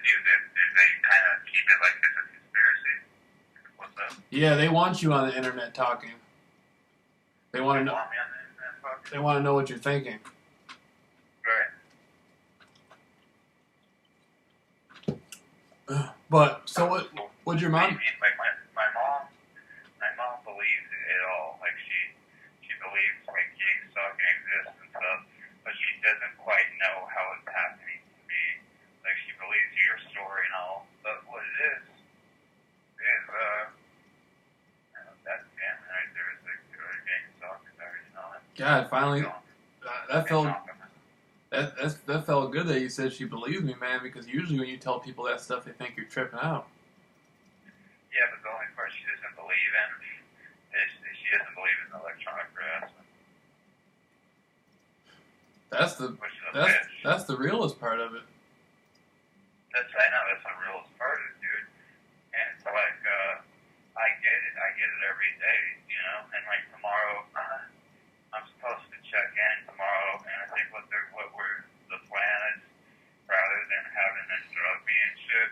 Did they kind of keep it like it's a conspiracy? What's up? Yeah, they want you on the internet talking. They want to know. Want me on the internet talking? They want to know what you're thinking. Right. But so what? What'd your mom? Like my mom believes it all. Like she believes like gang stalking exists and stuff, but she doesn't quite know how it's happening to me. Like she believes your story and all, but what it is that family right there is like they're gang stalkers. I already know it. God, finally, that felt. That felt good that you said she believed me, man, because usually when you tell people that stuff, they think you're tripping out. Yeah, but the only part she doesn't believe in is she doesn't believe in electronic harassment. That's the realest part of it. I know that's the realest part of it, dude. And it's like I get it every day, you know. And like tomorrow, I'm supposed to check in tomorrow, and I think what the plan is, rather than having them drug me and shit,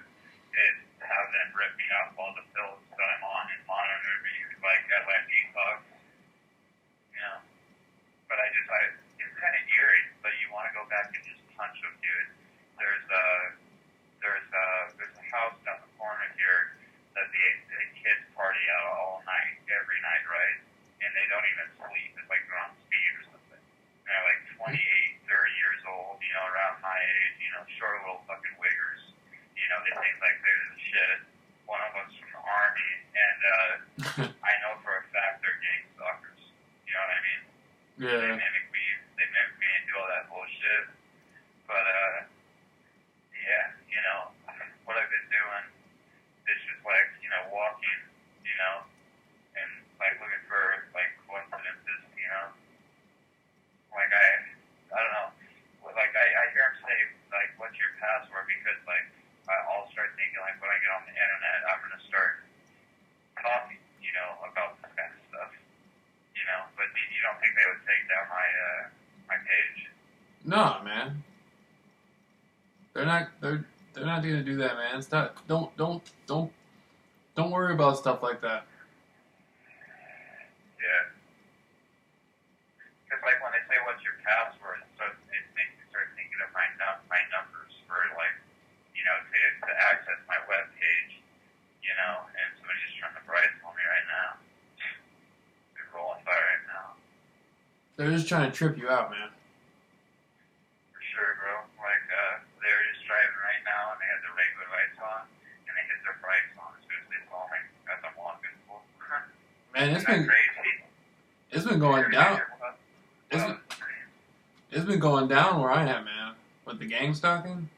is have them rip me off all the pills that I'm on and monitor me like at my detox, you know. But it's kind of eerie, but you want to go back and just punch them, dude. There's a house down the corner here that the kids party out all night, every night, right? And they don't even sleep. It's like they're on speed or something. They're like 28, 30 years old, you know, around my age, you know, short little fucking wiggers. You know, they think like they're the shit. One of them's from the army, and I know for a fact they're gang stalkers. You know what I mean? Yeah. They mimic me and do all that bullshit. But, yeah, you know, what I've been doing is just like, you know, walking, you know, and like looking for like coincidences, you know. Like I don't know. Like I hear him say like, "What's your password?" Because like I'll start thinking like when I get on the internet, I'm gonna start talking, you know, about this kind of stuff, you know. But you don't think they would take down my page? No, man. They're not gonna do that, man. It's not. Don't worry about stuff like that. Yeah. Because like when they say what's your password, so it makes me start thinking of my numbers for like, you know, to access my web page, you know, and somebody's just trying to bribe for me right now. They're rolling by right now. They're just trying to trip you out, man. For sure, bro. Like they were just driving right now and they had the regular lights on and they hit their brights on as soon as they saw me as I'm walking. Man, it's been going down. It's been going down where I am, man. With the gang stalking.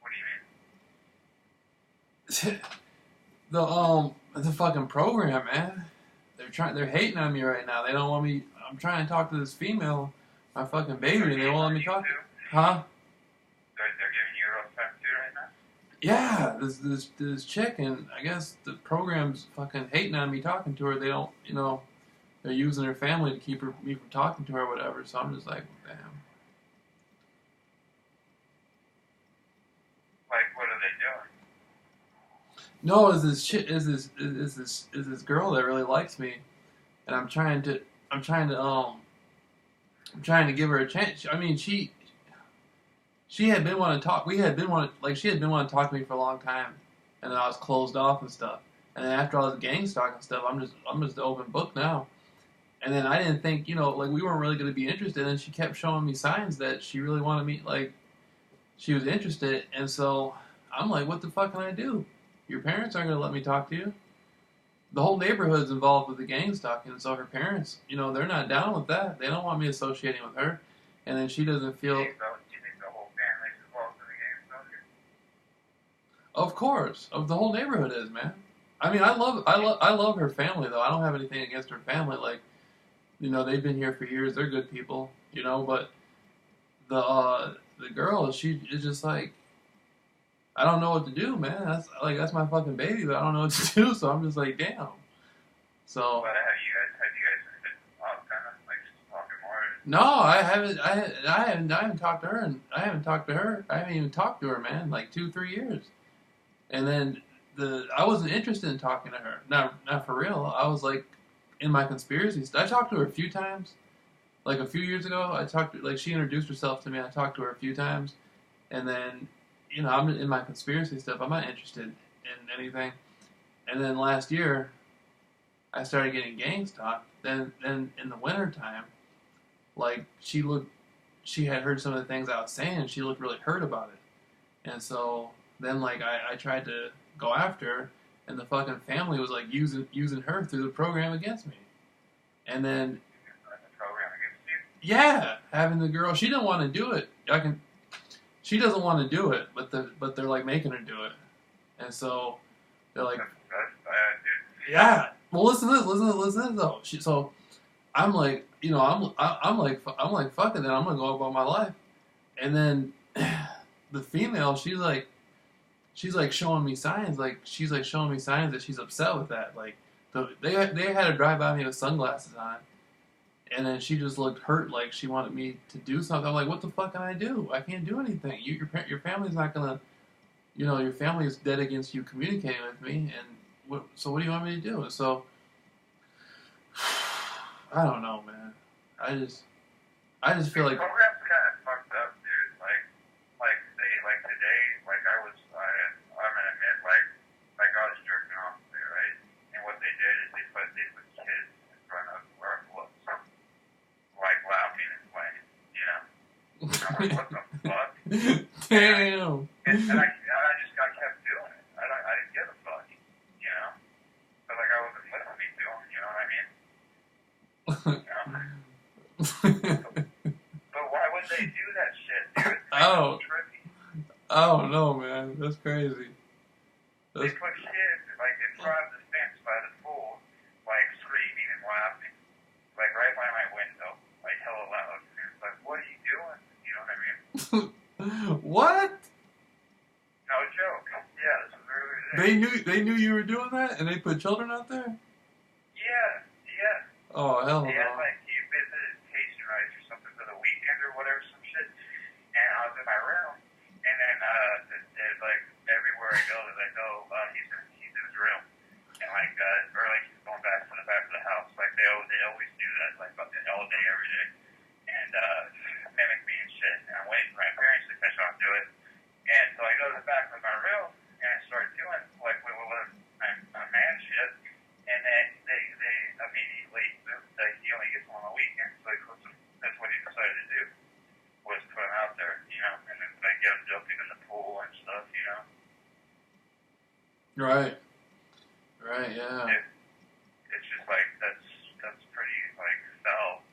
What do you mean? The fucking program, man. They're hating on me right now. They don't want me. I'm trying to talk to this female, my fucking baby, and they won't let me talk. Huh? They're giving you a rough time too right now? Yeah, this chick, and I guess the program's fucking hating on me talking to her. They don't, you know, they're using her family to keep me from talking to her or whatever. So I'm just like, damn. Like, what are they doing? No, is this girl that really likes me, and I'm trying to give her a chance. I mean, she had been wanting to talk. She had been wanting to talk to me for a long time, and then I was closed off and stuff. And then after all this gang stalking stuff, I'm just an open book now. And then I didn't think, you know, like we weren't really going to be interested. And she kept showing me signs that she really wanted me, like she was interested. And so I'm like, what the fuck can I do? Your parents aren't going to let me talk to you. The whole neighborhood's involved with the gang stalking, and so her parents, you know, they're not down with that. They don't want me associating with her. And then she doesn't feel. Do you think the whole family's involved in the gang stalking? Of course, the whole neighborhood is, man. I mean, I love her family though. I don't have anything against her family. Like, you know, they've been here for years. They're good people, you know. But the girl, she is just like, I don't know what to do, man. That's my fucking baby, but I don't know what to do. So I'm just like, damn. So. But have you guys been kind of like talking more? No, I haven't. I haven't talked to her, and I haven't talked to her. I haven't even talked to her, man. Like 2, 3 years. And then I wasn't interested in talking to her. Not for real. I was like in my conspiracies. I talked to her a few times. Like a few years ago, like she introduced herself to me. I talked to her a few times, and then I'm in my conspiracy stuff. I'm not interested in anything. And then last year, I started getting gang stalked. Then in the wintertime, like she had heard some of the things I was saying, and she looked really hurt about it. And so then like I tried to go after her, and the fucking family was like using her through the program against me. And then yeah, having the girl, she didn't want to do it. She doesn't want to do it, but they're like making her do it. And so they're like, yeah. Well, listen to this though. So I'm like, I'm like fuck it. Then I'm gonna go about my life. And then the female, she's like showing me signs, that she's upset with that. Like they had to drive by me with sunglasses on, and then she just looked hurt, like she wanted me to do something. I'm like, what the fuck can I do? I can't do anything. Your family's not gonna, your family is dead against you communicating with me, and so what do you want me to do? So I don't know, man. I just feel like program's kind of fucked up, dude. Like today, I'm gonna admit, like I was jerking off there, right? And what they did is they put kids in front of where it was, like laughing and playing, I'm like, what the fuck? Damn. And I kept doing it. I didn't give a fuck, But like I wasn't listening to them, you know what I mean? But why would they do that shit, dude? Oh. So trippy. Oh no, man, that's crazy. They put kids like in front of the fence by the pool, like screaming and laughing, like right by my window, like hella loud. And it's like, what are you doing? You know what I mean? What? No joke. Yeah, this is really They knew you were doing that, and they put children out there. Yeah. Oh hell no. He had he visited Tasting Rights or something for the weekend or whatever, some shit. And I was in my room, and then like everywhere I go, he's in his room, and or he's going back to the back of the house. Like they always do that, like all day, every day, and mimic me and shit. And I'm waiting for my parents to catch on to it. And so I go to the back of my room, and I start doing like what I'm mad shit. And then they immediately, he only gets them on the weekend, so that's what he decided to do, was put him out there, and then get him jumping in the pool and stuff, Right, yeah. It's just like, that's pretty, like, foul,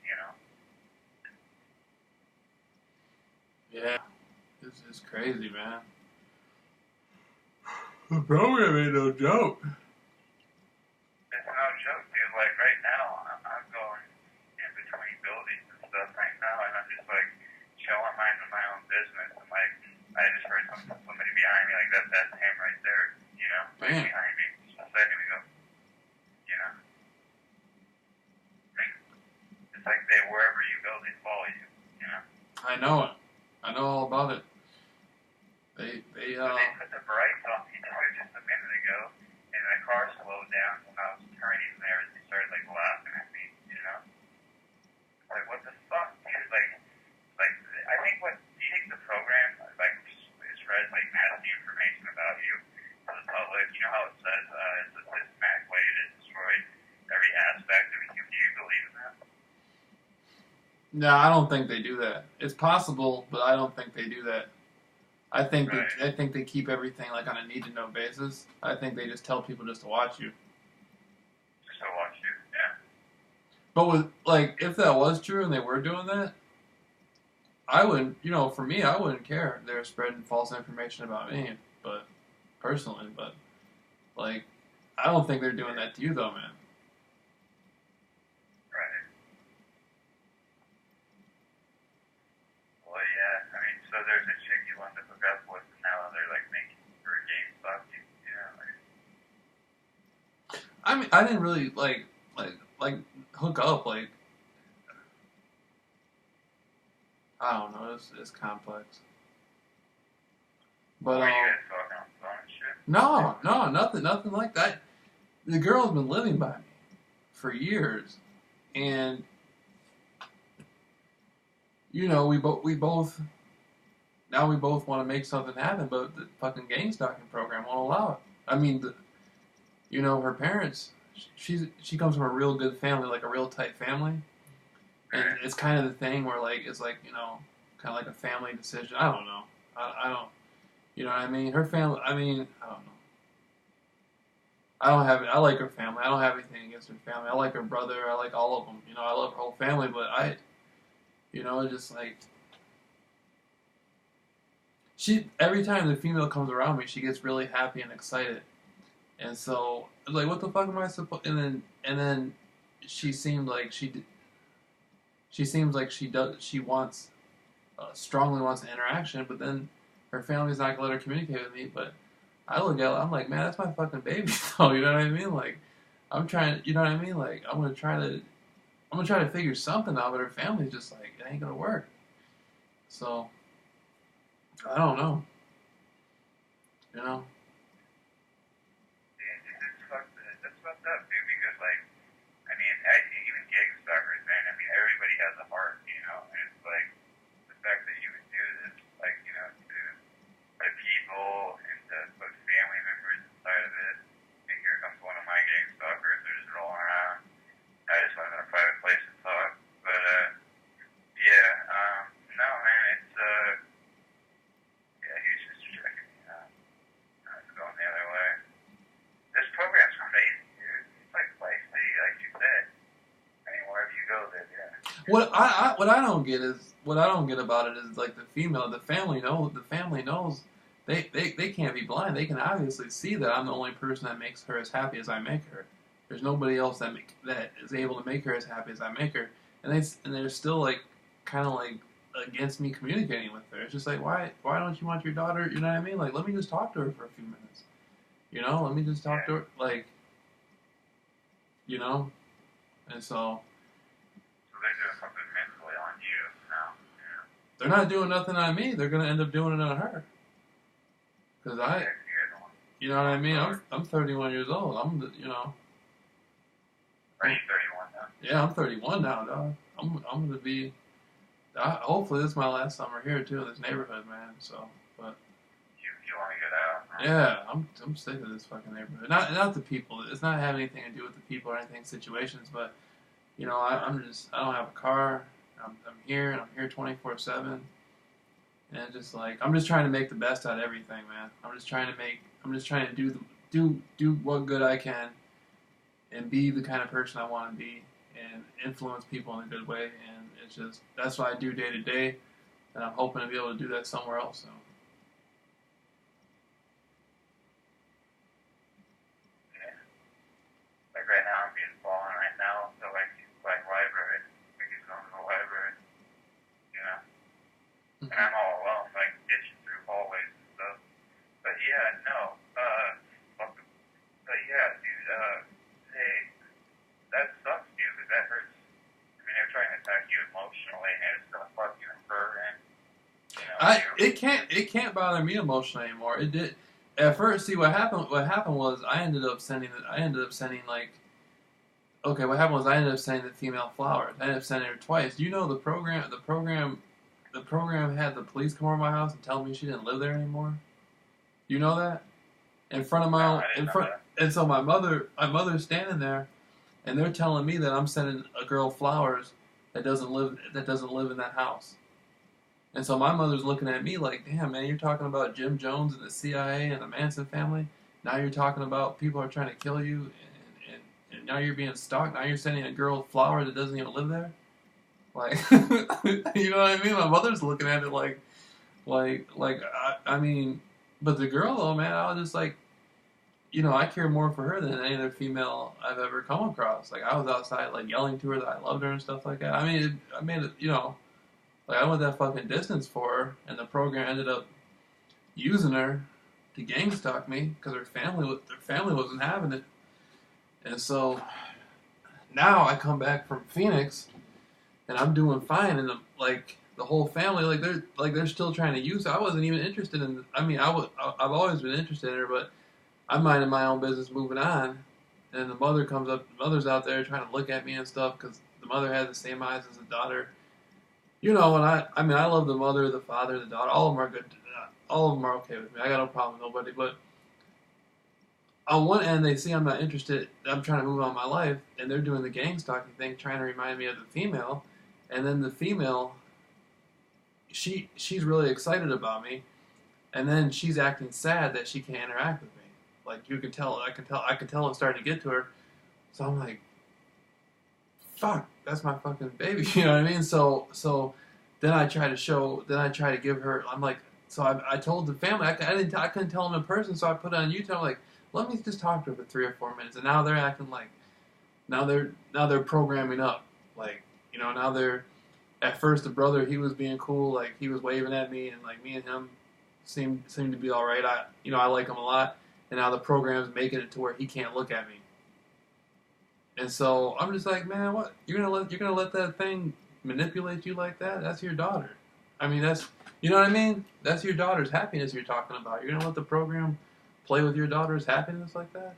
Yeah, this is crazy, man. The program ain't no joke. It's no joke, dude. Like, right now, I'm going in between buildings and stuff right now, and I'm just, like, chilling, minding my own business, and, like, I just heard somebody behind me, like, that's him right there, right behind me, just a second ago, It's like wherever you go, they follow you, I know it. I know all about it. They put the brakes on me just a minute ago, and the car slowed down when I was turning there, and they started like laughing at me, Like, what the fuck, dude? Like I think the program is spreads like nasty information about you to the public. You know how it says it's a systematic way to destroy every aspect of you. Do you believe in that? No, I don't think they do that. It's possible, but I don't think they do that. I think they keep everything like on a need to know basis. I think they just tell people just to watch you. Just to watch you, yeah. But with like, if that was true and they were doing that, I wouldn't. For me, I wouldn't care if they were spreading false information about me. But personally, like, I don't think they're doing that to you, though, man. So there's a chick you want to hook up with, and now they're like making for a game stuff. I mean, I didn't really like hook up. Like, I don't know. It's complex. But Were you guys talking on the phone and shit? no, nothing like that. The girl's been living by me for years, and you know, we both want to make something happen, but the fucking gang stalking program won't allow it. I mean, you know, her parents. She comes from a real good family, like a real tight family, and it's kind of the thing where like it's like, you know, kind of like a family decision. I don't know. I don't. You know what I mean? Her family. I mean, I don't know. I like her family. I don't have anything against her family. I like her brother. I like all of them. You know, I love her whole family. But you know, it's just like every time the female comes around me, she gets really happy and excited. And so, like, what the fuck am I supposed? And then she seemed like she seems like she wants strongly wants an interaction, but then her family's not gonna let her communicate with me. But I look at it, I'm like, man, that's my fucking baby. So you know what I mean? Like, I'm trying, you know what I mean? Like, I'm gonna try to figure something out, but her family's just like, it ain't gonna work. So I don't know. You know? That's fucked up, dude, because, like, I mean, even gang stalkers, man, I mean, everybody has a heart, you know, and it's like, the fact that you would do this, like, you know, to people and to put family members inside of it, and here comes one of my gang stalkers, they're just rolling around. I just went in a private place to talk, but, yeah, no, man, it's, yeah, he was just checking me out. I was going the other way. This program's crazy, dude. It's like Feisty, like you said. I mean, wherever you go, there, yeah. What I don't get about it is like the family knows they can't be blind. They can obviously see that I'm the only person that makes her as happy as I make her. There's nobody else that is able to make her as happy as I make her, and they're still like kind of like against me communicating with her. It's just like, why don't you want your daughter? You know what I mean? Like, let me just talk to her for a few minutes. You know, let me just talk to her, like, you know, and so. So they're doing something mentally on you now. Yeah. They're not doing nothing on me. They're gonna end up doing it on her. Cause you know what I mean? I'm 31 years old. You know. Are you 31 now? Yeah, I'm 31 now, dog. I'm gonna be. Hopefully, this is my last summer here too in this neighborhood, man. So, but. You want to get out? Right? Yeah, I'm sick of this fucking neighborhood. Not the people. It's not having anything to do with the people or anything situations, but you know, I don't have a car. I'm here and I'm here 24/7. And it's just like I'm just trying to make the best out of everything, man. I'm just trying to do what good I can and be the kind of person I want to be and influence people in a good way. And it's just that's what I do day to day, and I'm hoping to be able to do that somewhere else. So. Yeah. Like right now, I'm being fallen right now, so like library, we can go to the library, you know. And I'm all alone, so I can get you through hallways and stuff. But yeah, no. But yeah, dude, hey, that sucks, dude, because that hurts. I mean, they're trying to attack you emotionally, and it's gonna fuck you hurt, and it can't bother me emotionally anymore. It did at first. See what happened was I ended up sending like. Okay, what happened was I ended up sending the female flowers. I ended up sending her twice. You know the program had the police come over my house and tell me she didn't live there anymore. You know that? In front of my and so my mother's standing there, and they're telling me that I'm sending a girl flowers that doesn't live in that house. And so my mother's looking at me like, damn man, you're talking about Jim Jones and the CIA and the Manson family. Now you're talking about people are trying to kill you. And now you're being stalked. Now you're sending a girl flowers that doesn't even live there. Like, you know what I mean? My mother's looking at it like I mean, but the girl though, man, I was just like, you know, I care more for her than any other female I've ever come across. Like, I was outside like yelling to her that I loved her and stuff like that. I mean, I made it, you know, like I went that fucking distance for her, and the program ended up using her to gang stalk me because her family wasn't having it. And so now I come back from Phoenix, and I'm doing fine, and I'm like the whole family, they're still trying to use her. I wasn't even interested in. I mean, I've always been interested in her, but I'm minding my own business, moving on. And the mother comes up. The mother's out there trying to look at me and stuff because the mother has the same eyes as the daughter. You know, and I mean, I love the mother, the father, the daughter. All of them are good. All of them are okay with me. I got no problem with nobody. But on one end, they see I'm not interested. I'm trying to move on my life, and they're doing the gang stalking thing, trying to remind me of the female. And then the female, she's really excited about me, and then she's acting sad that she can't interact with me. Like you can tell, I could tell it's starting to get to her. So I'm like, fuck, that's my fucking baby. You know what I mean? So then I try to give her. I'm like, so I told the family I couldn't tell them in person, so I put it on YouTube. I'm like, let me just talk to her for 3 or 4 minutes, and now they're acting like, now they're programming up, like, you know, now they're. At first, the brother, he was being cool, like he was waving at me, and like me and him seemed to be all right. I like him a lot, and now the program's making it to where he can't look at me. And so I'm just like, man, what you're gonna let that thing manipulate you like that? That's your daughter. I mean, that's, you know what I mean? That's your daughter's happiness you're talking about. You're gonna let the program play with your daughter's happiness like that?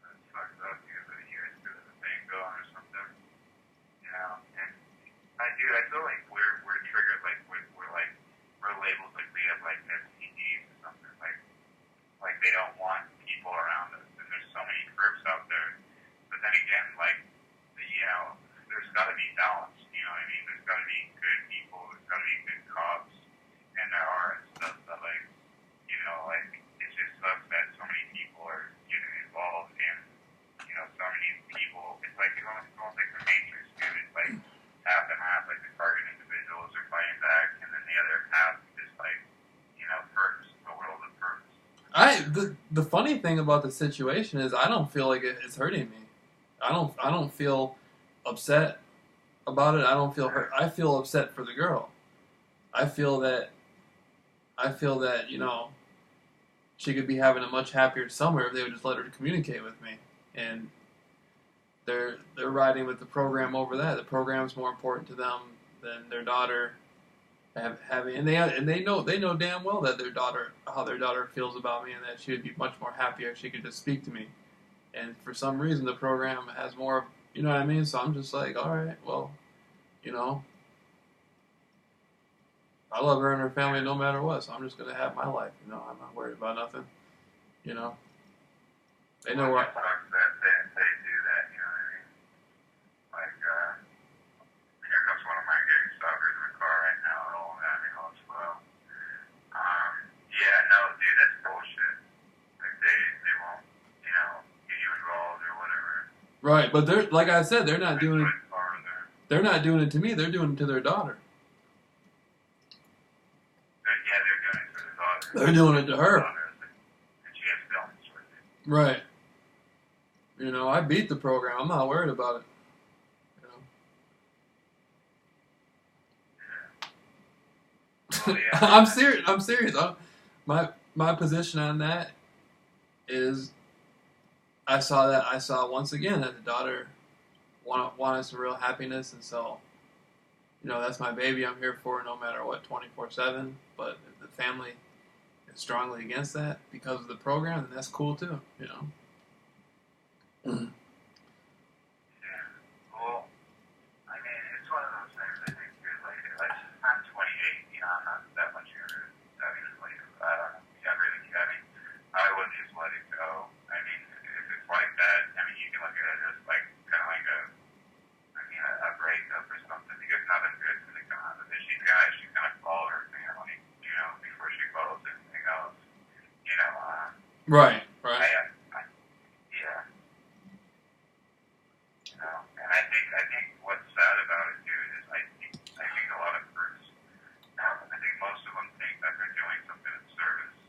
That's fucked up because of years to the thing going or something. You know, and I feel like we're triggered, like we're labeled like we have like STDs or something, like they don't want people around us, and there's so many groups out there. But then again, like, you know, there's got to be balance. You know what I mean? There's got to be good people. There's got to be good cops, and there are and stuff. But like, you know, like it just sucks that so many people are getting involved, and you know, so many people. It's like it's almost like the Matrix, dude. It's like half and half. Like the target individuals are fighting back, and then the other half is like, you know, first the world of first. The funny thing about the situation is I don't feel like it's hurting me. I don't feel upset about it. I don't feel hurt. I feel upset for the girl. I feel that you know, she could be having a much happier summer if they would just let her communicate with me. And they're riding with the program over that. The program's more important to them than their daughter having, and they know damn well that how their daughter feels about me, and that she would be much more happier if she could just speak to me. And for some reason, the program has more. You know what I mean? So I'm just like, all right, well, you know, I love her and her family no matter what. So I'm just gonna have my life. You know, I'm not worried about nothing. You know, they know what. They do that. You know what I mean? Like, here comes one of my gang stalkers in the car right now, rolling at me all slow. Yeah, no, dude, that's bullshit. Like they won't, you know, get you involved or whatever. Right, but they're, like I said, they're not doing it. They're not doing it to me. They're doing it to their daughter. Yeah, they're doing it to their daughter. They're doing it to her. And she has films with it. Right. You know, I beat the program. I'm not worried about it. You know. Yeah. I'm serious. My position on that is, I saw once again that the daughter wanted some real happiness, and so, you know, that's my baby. I'm here for no matter what, 24/7. But if the family is strongly against that because of the program, then that's cool too. You know. Yeah. Well, I mean, it's one of those things. I think, dude, like I'm 28. You know, I'm not that much younger. I mean, like, I don't know, younger than you. I mean, I would just let it go. I mean, if it's like that, I mean, you can look at it as like kind of like a breakup or something, because nothing good's gonna come out of it. She's gonna follow her family, you know, before she follows anything else. You know, Right. yeah. You know, and I think what's sad about it, dude, is I think a lot of groups, I think most of them think that they're doing something in service.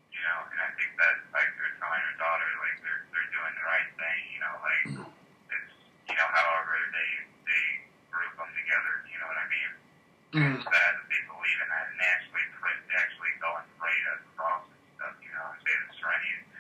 You know, and I think that, like, they're telling their daughter, like, they're doing the right thing. You know, like, it's, you know, however they group them together. You know what I mean? And it's sad that they believe in that and they actually go and pray at the cross and stuff. You know, and say the serenity.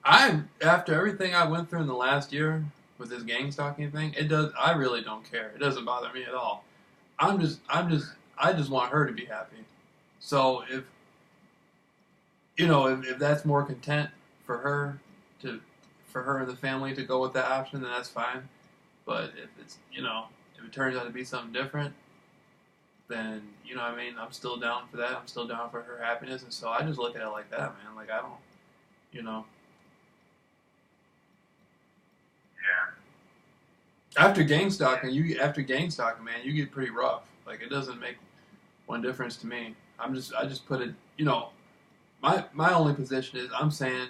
After everything I went through in the last year with this gang stalking thing, it does. I really don't care. It doesn't bother me at all. I just want her to be happy. So if that's more content for her for her and the family to go with that option, then that's fine. But if it turns out to be something different, then what I mean, I'm still down for that. I'm still down for her happiness, and so I just look at it like that, man. Like I don't, you know. Yeah. After gang stalking, man, you get pretty rough. Like it doesn't make one difference to me. I just put it, my only position is I'm saying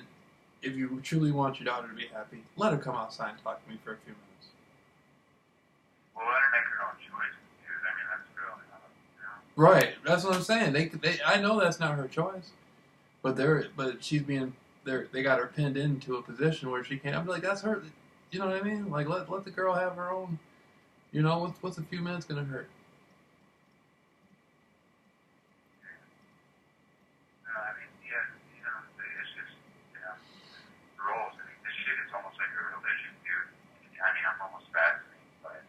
if you truly want your daughter to be happy, let her come outside and talk to me for a few minutes. Well, let her make her own choices, dude. I mean, that's really not, Right. That's what I'm saying. I know that's not her choice, but they got her pinned into a position where she can't. I'm like, that's her. You know what I mean? Like, let the girl have her own. What's a few minutes gonna hurt? I mean, yeah, it's just, roles. I mean, this shit is almost like a religion, dude. I mean, I'm almost fascinated by it.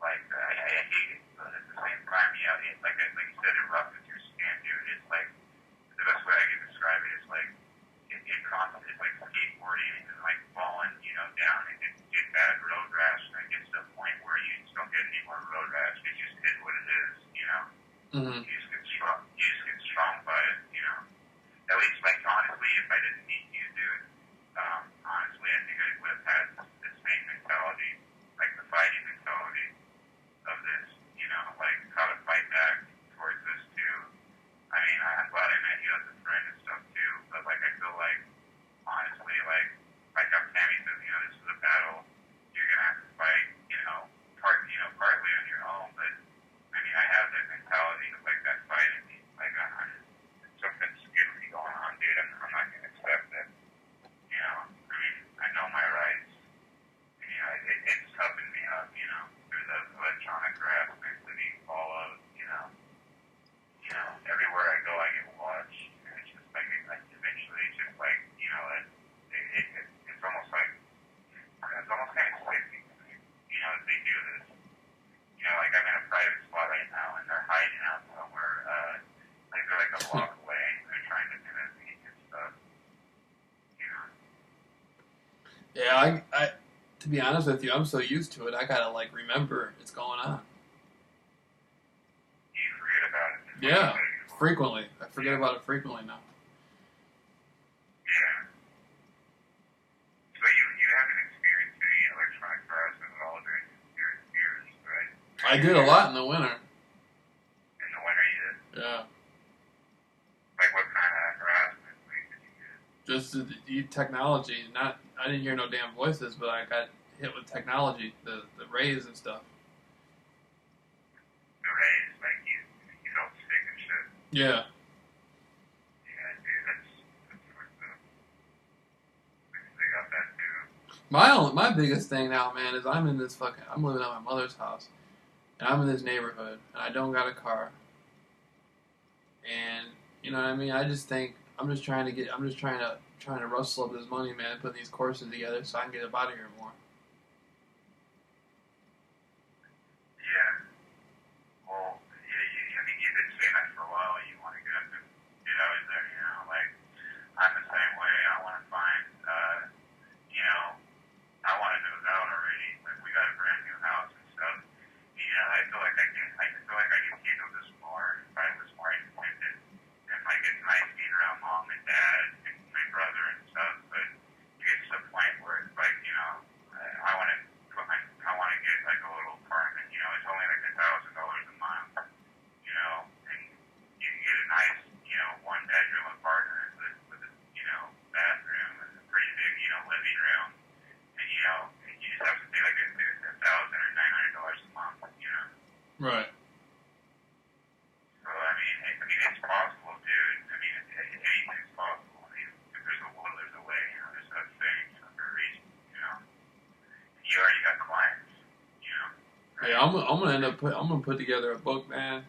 Like, I hate it, but at the same time, like you said, it ruptures your skin, dude. It's like, the best way I can describe it is like, it's like skateboarding and like falling, down and get bad road rash, and it gets to a point where you just don't get any more road rash. It just is what it is. Mm-hmm. You just get strong. You just get strong by it. At least, like, honestly, if I didn't meet you, dude, honestly, I think I would have had the same mentality, like the fighting mentality of this, like how to fight back towards this too. I mean, I'm glad I met you as a friend and stuff too, but like I feel like, honestly, like how Tammy says, this is a battle. You're gonna have to fight, partly on your own, but I mean, I have that mentality of like that fight in me, like something's getting me going on, dude. I'm not gonna accept it. I mean, I know my rights. It's toughened me up, through the electronic harassment that he followed, everywhere I go, I get watched, and it's just like, eventually, it's just like, it's almost like, it's almost kind of sick, that they do this. Like I'm in a private spot right now, and they're hiding out somewhere, like they're like a block away, and they're trying to do this and stuff, Yeah, I to be honest with you, I'm so used to it. I gotta like remember it's going on. You forget about it. Yeah, frequently. I forget about it frequently now. Yeah. So you haven't experienced any electronic harassment at all during your years, right? I did a lot in the winter. In the winter, you did? Yeah. Like what kind of harassment did you do? Just the technology. I didn't hear no damn voices, but I got hit with technology, the rays and stuff. The rays, like you felt sick and shit. Yeah. Yeah, dude, that's fucked up. They got that too. My biggest thing now, man, is I'm living at my mother's house, and I'm in this neighborhood, and I don't got a car. And you know what I mean? I just think I'm just trying to rustle up this money, man, put these courses together so I can get up out of here more. Yeah. Well, I mean, you've been saying that for a while. You want to get up and get out of there, like, I'm the same way. I want to find, I want to move out already. Like, we got a brand new house and stuff. I feel like I can handle this more if I was more independent. And, like, it's nice being around mom and dad and my brother and stuff, but it gets to the point where it's like, I want to get, like, a little apartment, it's only like $1,000 a month, and you can get a nice, one-bedroom apartment with a, bathroom and a pretty big, living room, and, you just have to pay like $1,000 or $900 a month, Right. So, I mean, it's possible, dude. I mean, anything's possible. I mean, if there's a will, there's a way, there's that saying, for a reason, And you already got clients, right? Yeah, I'm gonna put together a book, man,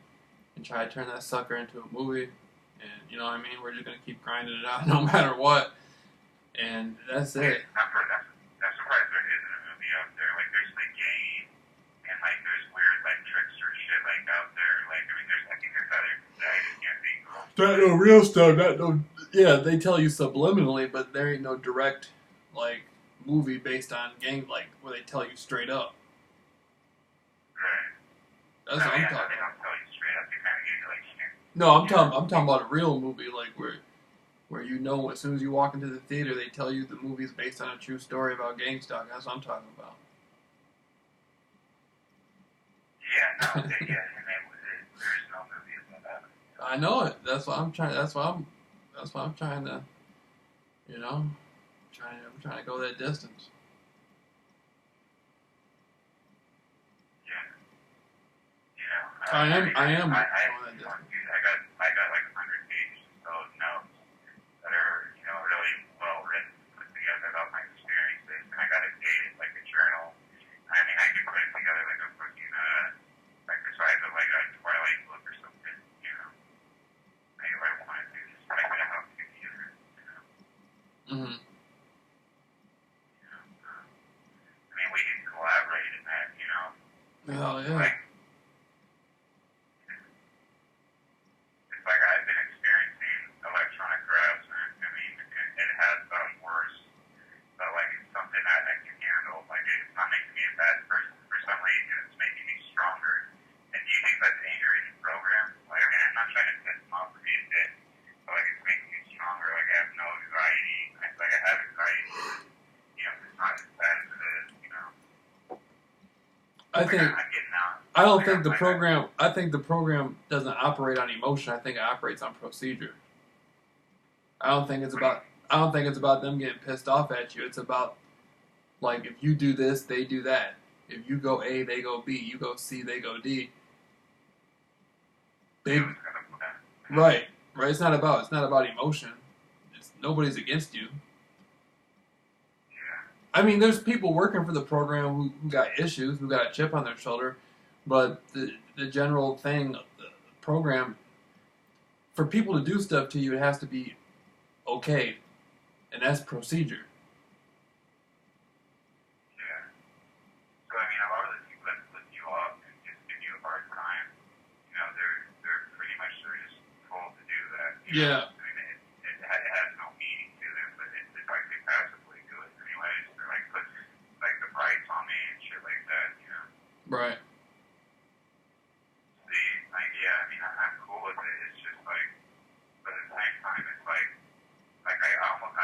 and try to turn that sucker into a movie. And you know what I mean? We're just gonna keep grinding it out no matter what. and that's Wait, it. I'm surprised there isn't a movie out there. Like, there's the game, and like, there's weird like tricks or shit like out there. Like, I mean, I think there's other that I just can't think of. Not no real stuff. Not no. Yeah, they tell you subliminally, but there ain't no direct like movie based on game like where they tell you straight up. Right. That's what I'm They talking. don't tell you straight up. They kind of give you like, No, I'm talking about a real movie like where you know as soon as you walk into the theater they tell you the movie's based on a true story about gang stalking. That's what I'm talking about. yeah, no, and there's no movie about that. I know it. That's what I'm trying. That's why I'm trying to. You know, I'm trying to go that distance. Yeah. I am. I going that got distance. like 100 pages of notes that are really well written, put together about my experiences, and I got it dated like a journal. I mean, I could put it together like a fucking like the size of like a Twilight book or something. Maybe what I want to do is type it out together. Mm-hmm. I mean, we can collaborate in that. Hell yeah. Like, it's like I've been experiencing electronic harassment. I mean, it has gotten worse, but like it's something that I can handle. Like it's not making me a bad person for some reason. It's making me stronger. And do you think that's an angry program? Like, I mean, I'm not trying to piss them off or be a dick, but like it's making me stronger. Like I have no anxiety. Like I have anxiety. It's not as bad as it is. I think. I'm getting out. I don't think the program. I think the program doesn't operate on emotion. I think it operates on procedure. I don't think it's about them getting pissed off at you. It's about like if you do this, they do that. If you go A, they go B. You go C, they go D. Right. It's not about emotion. Nobody's against you. I mean, there's people working for the program who got issues, who got a chip on their shoulder, but the general thing, the program, for people to do stuff to you, it has to be okay, and that's procedure. Yeah. So I mean, a lot of the people that flip you off and just give you a hard time, they're pretty much just told to do that. Yeah. I mean, it has no meaning to them, but it's like they passively do it anyways. They're like put like the brights on me and shit like that. Right. See, like yeah, I mean, I'm cool with it. It's just like, but at the same time, it's like I almost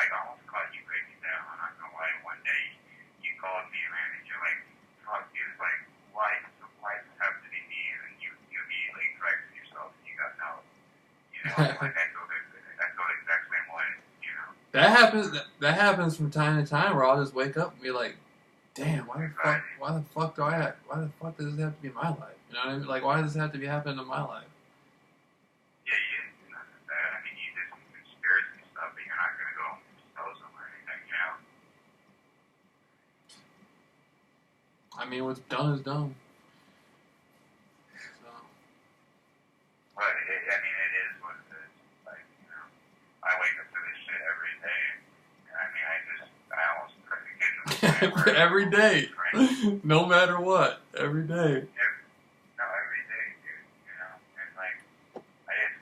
caught you breaking down. I'm not gonna lie. One day you called me, man, and you're like, fuck, dude, like, why does it have to be me? And then you immediately corrected yourself and you got no. Like I feel exactly what. That happens from time to time where I'll just wake up and be like, damn, why the fuck does this have to be my life? You know what I mean? Like, why does this have to be happening in my life? Yeah, you didn't do nothing bad. I mean, you did some conspiracy stuff, but you're not gonna go and expose them or anything, I mean, what's done is done. So. But it is what it is. Like, I wake up to this shit every day. And I mean, I almost get to the point where Every day. No matter what. Every day. Every day, dude. And like, I just,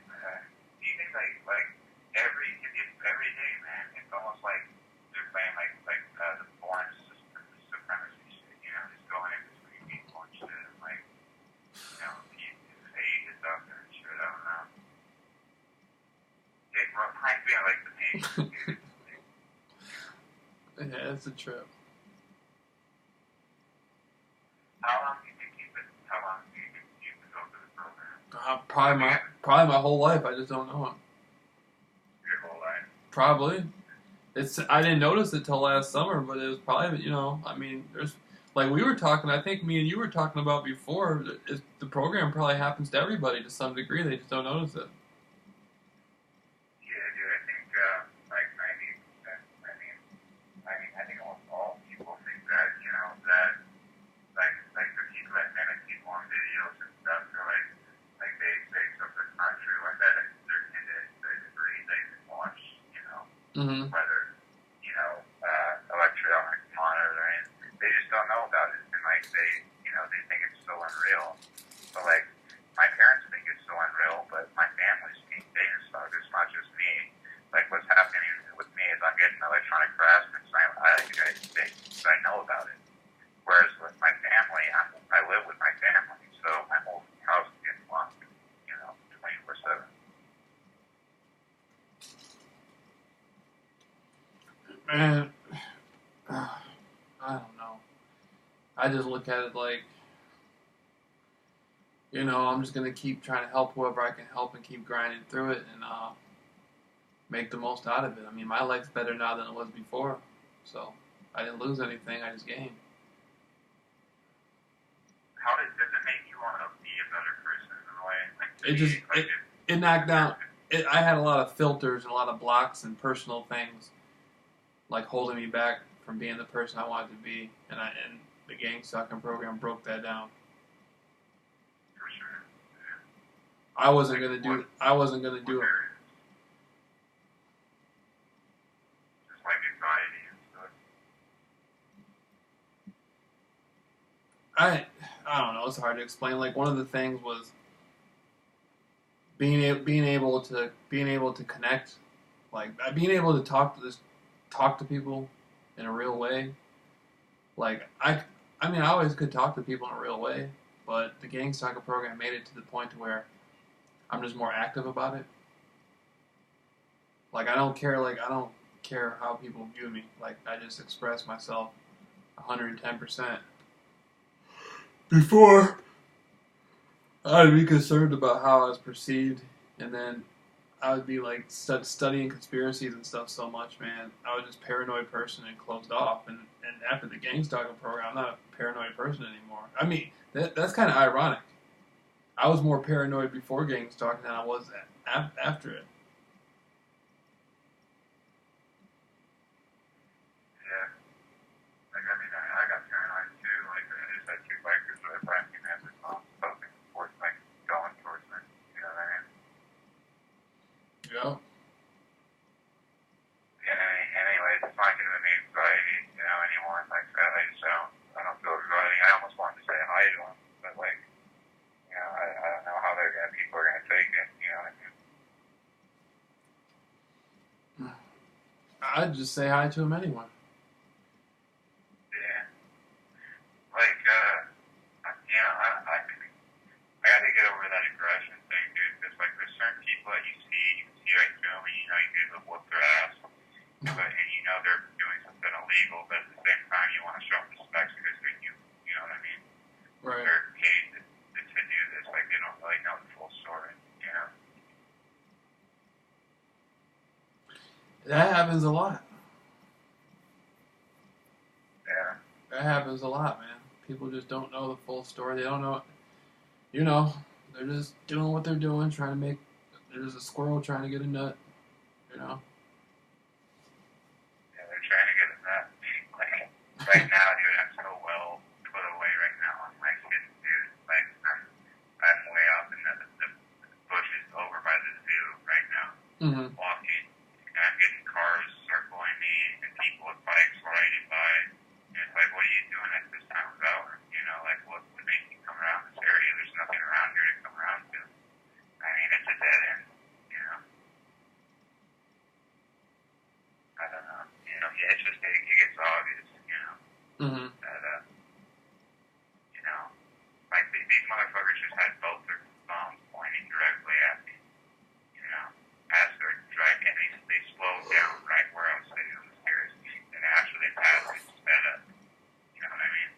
do you think like every day, man, it's almost like they're playing like the born supremacy shit, just going in between people and shit, and like, his age is up there and shit, I don't know. It reminds me of like the Matrix, dude. Yeah, it's a trip. How long do you think you've been go through the program? Probably my whole life. I just don't know it. Your whole life? Probably. I didn't notice it till last summer, but it was probably, I mean, there's, like we were talking, I think me and you were talking about before, the program probably happens to everybody to some degree, they just don't notice it. Yeah, dude, I think, like 90%, I think almost all people think that, that, like the people that mimic people on videos and stuff, are like they say stuff that's not true, like that, they're into the degree they can watch, Mm-hmm. whether, like they think it's so unreal. But like my parents think it's so unreal, but my family's being data. It's not just me. Like what's happening with me is I'm getting electronic harassment, so I like to get sick, so I know about it. Whereas with my family, I live with my family, so my whole house is getting locked, 24/7. Man, I don't know. I just look at it like, I'm just gonna keep trying to help whoever I can help and keep grinding through it and make the most out of it. I mean, my life's better now than it was before, so I didn't lose anything. I just gained. Does it make you want to be a better person in a way? It knocked down. I had a lot of filters and a lot of blocks and personal things, like holding me back from being the person I wanted to be, and the gang stalking program broke that down. For sure. Yeah. I wasn't gonna do it. Just like anxiety and stuff. I don't know. It's hard to explain. Like one of the things was being able to connect, like being able to talk to people in a real way. Like I mean, I always could talk to people in a real way, but the gang stalker program made it to the point to where I'm just more active about it. Like I don't care how people view me. Like I just express myself 110%. Before, I'd be concerned about how I was perceived, and then I would be like studying conspiracies and stuff so much, man. I was just a paranoid person and closed off. And after the gang stalking program, I'm not a paranoid person anymore. I mean, that's kind of ironic. I was more paranoid before gang stalking than I was after it. Yeah. Like, I mean, I got paranoid too. Like, I just had two bikers right by me, man. This mom something towards, like, going towards me. You know what I mean? Yeah. And anyways, it's not giving me anxiety, anymore. Like, I don't feel anxiety. I almost wanted to say hi to them, but, like, I don't know how people are gonna take it, you know what I mean? I'd just say hi to him anyway. Yeah. Like, I gotta get over that aggression thing, dude. Because, like, there's certain people that you see right through them, and you could whoop their ass. But, and they're doing something illegal, but at the same time, you want to show them respect because you know what I mean? Right. They're paid to do this. Like, they don't really know the full story, That happens a lot. Yeah. That happens a lot, man. People just don't know the full story. They don't know, they're just doing what they're doing, there's a squirrel trying to get a nut, Yeah, they're trying to get a nut. Like, right now, dude, I'm so well put away right now. I'm like, dude, like, I'm way up in the bushes over by the zoo right now, walking, and I'm getting cars circling me and people with bikes riding by. And it's like, what are you doing at this time of hour? Like, what would make you come around this area? There's nothing around here to come around to. I mean, it's a dead end, I don't know. It's just, it gets obvious, that, like, these motherfuckers just had both their thumbs pointing directly at me, as they're driving, and they slowed down right where I was sitting on the stairs, and after they passed, they sped up, you know what I mean?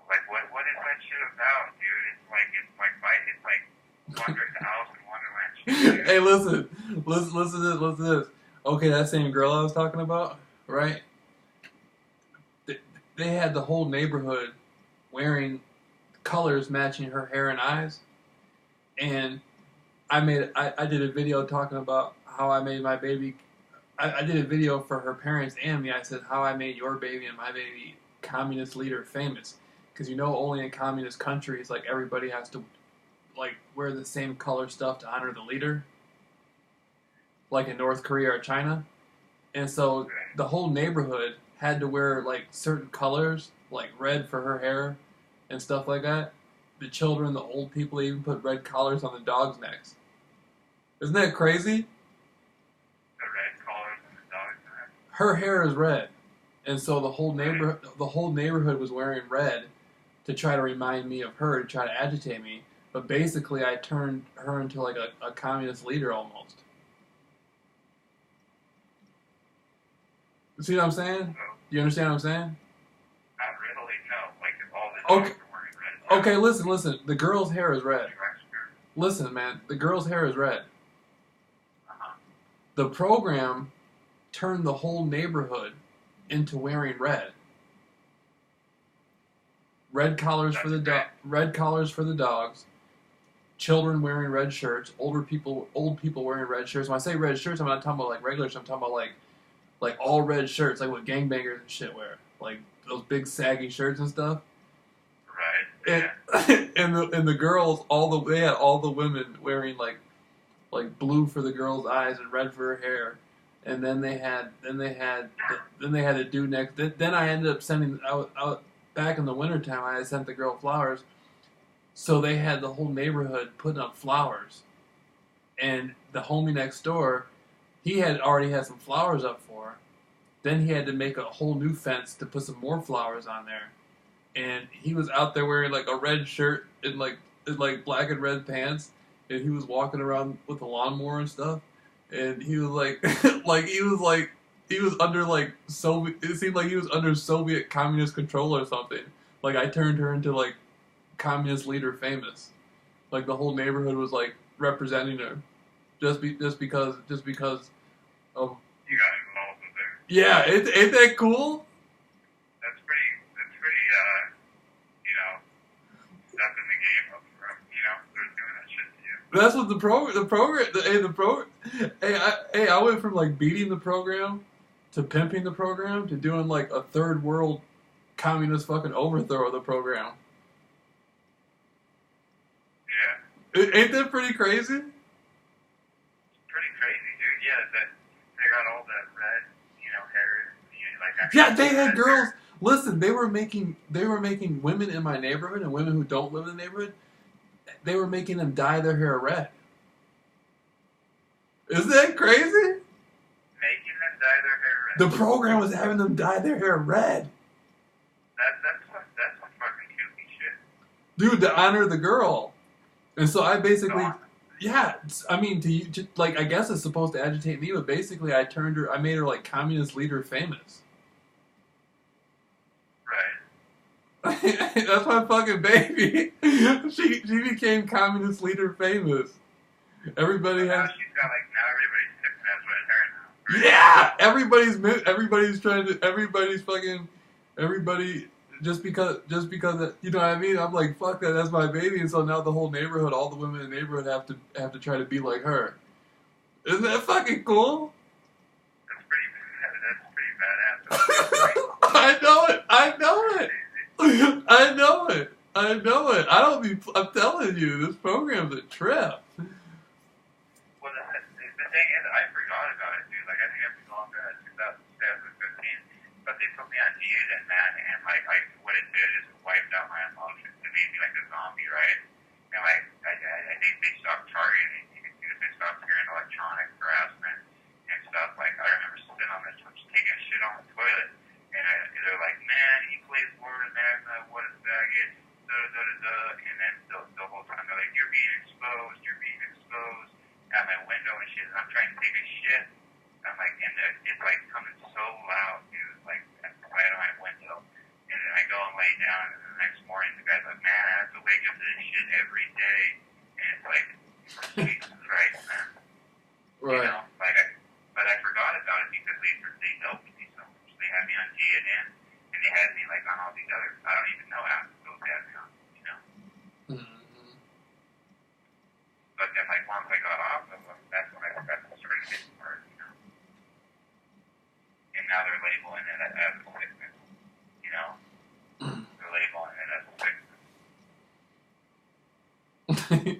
Like, what is that shit about, dude? It's like Wonder's House and Wonderland shit. Hey, listen to this. Okay, that same girl I was talking about, right? They had the whole neighborhood wearing colors matching her hair and eyes, and I did a video talking about how I made my baby. I did a video for her parents and me. I said how I made your baby and my baby communist leader famous, because only in communist countries, like, everybody has to, like, wear the same color stuff to honor the leader, like in North Korea or China. And so the whole neighborhood had to wear like certain colors, like red for her hair and stuff like that. The children, the old people even put red collars on the dogs' necks. Isn't that crazy? The red collars on the dog's neck. Her hair is red, and so the whole neighborhood was wearing red to try to remind me of her, to try to agitate me. But basically, I turned her into like a communist leader almost. See what I'm saying? Do you understand what I'm saying? Not really, no. Like if all the dogs are wearing red. Okay, listen. The girl's hair is red. Listen, man. The girl's hair is red. The program turned the whole neighborhood into wearing red. Red collars for the dogs. Children wearing red shirts. Old people wearing red shirts. When I say red shirts, I'm not talking about like regular shirts. I'm talking about like all red shirts, like what gangbangers and shit wear, like those big saggy shirts and stuff. Right. And the girls, they had all the women wearing like blue for the girl's eyes and red for her hair, and then they had a dude next. Then I ended up sending out back in the wintertime. I had sent the girl flowers, so they had the whole neighborhood putting up flowers, and the homie next door, he had already had some flowers up for her. Then he had to make a whole new fence to put some more flowers on there, and he was out there wearing like a red shirt and like black and red pants. And he was walking around with a lawnmower and stuff, and he was like, he was under like Soviet. It seemed like he was under Soviet communist control or something. Like I turned her into like communist leader famous. Like the whole neighborhood was like representing her, just because of. You got involved with her. Yeah, ain't that cool? That's pretty. Stepping the game up from. They're doing that shit to you. That's what the program. I went from like beating the program to pimping the program to doing like a third world communist fucking overthrow of the program. Yeah. Ain't that pretty crazy? It's pretty crazy, dude. Yeah, that they got all that red, hair. Yeah, they had girls. Listen, they were making women in my neighborhood and women who don't live in the neighborhood. They were making them dye their hair red. Isn't that crazy? Making them dye their hair red. The program was having them dye their hair red. That's some fucking goofy shit. Dude, to honor the girl. And so I basically, yeah, I mean, I guess it's supposed to agitate me, but basically I made her like communist leader famous. Right. That's my fucking baby. She became communist leader famous. Everybody has. Now everybody's tipping that red hair now. Right? Yeah, everybody's trying to. Everybody. Just because you know what I mean. I'm like, fuck that. That's my baby, and so now the whole neighborhood, all the women in the neighborhood have to try to be like her. Isn't that fucking cool? That's pretty badass. I know it. I'm telling you, this program's a trip. Well, the thing is, I forgot about it, dude. Like, I think I've been going back to 2015, but they put me on Neogen, man, and what it did is it wiped out my emotions. It made me like a zombie, right? And I think they stopped targeting. You can see that they stopped hearing electronic harassment and stuff. Like, I remember sitting on the couch taking a shit on the toilet, and they're like, man, he plays Florida Magna, what a faggot, and then the whole time they're like, you're being exposed at my window and shit, and I'm trying to take a shit. I'm like, it's like coming so loud, dude, like right on my window. And then I go and lay down, and the next morning the guy's like, man, I have to wake up to this shit every day. And it's like, Jesus Christ, man. Right. But I forgot about it because they helped me so much. They had me on GNN, and they had me like on all these other, I don't even know how those guys come, Mm-hmm. But then like once I got off of them, that's when I started getting hurt, And now they're labeling it as a sickness, They're labeling it as a sickness.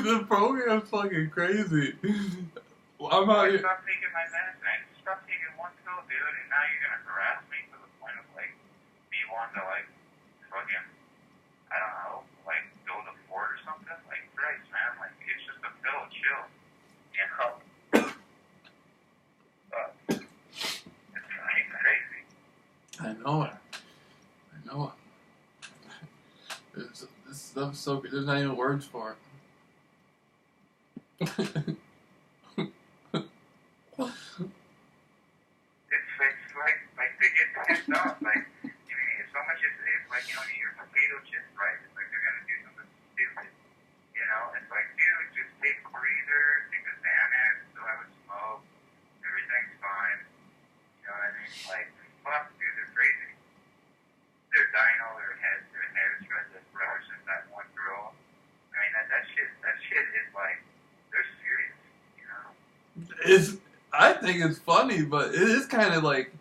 The program's fucking crazy. I'm out here. Stop taking my medicine. I stopped taking one though, dude? And now you're gonna harass me to the point of like me wanting to like fucking, I don't know, like go to the fort or something? Like, Christ, man, like it's just a pill, chill, you know? But it's fucking crazy. I know it. I know it. This stuff's so good. There's not even words for it. It's like they get pissed off. Like, you mean, so much is like, you know, your potato chips, right? It's like they're gonna do something stupid. You know, it's like, dude, just take a breather, take a Xanax, still have a smoke, everything's fine. You know what I mean? Like, fuck, dude, they're crazy. They're dyeing all their hair shreds as ever since that one girl. I mean, that shit is like, they're serious, you know? I think it's funny, but it is kind of like,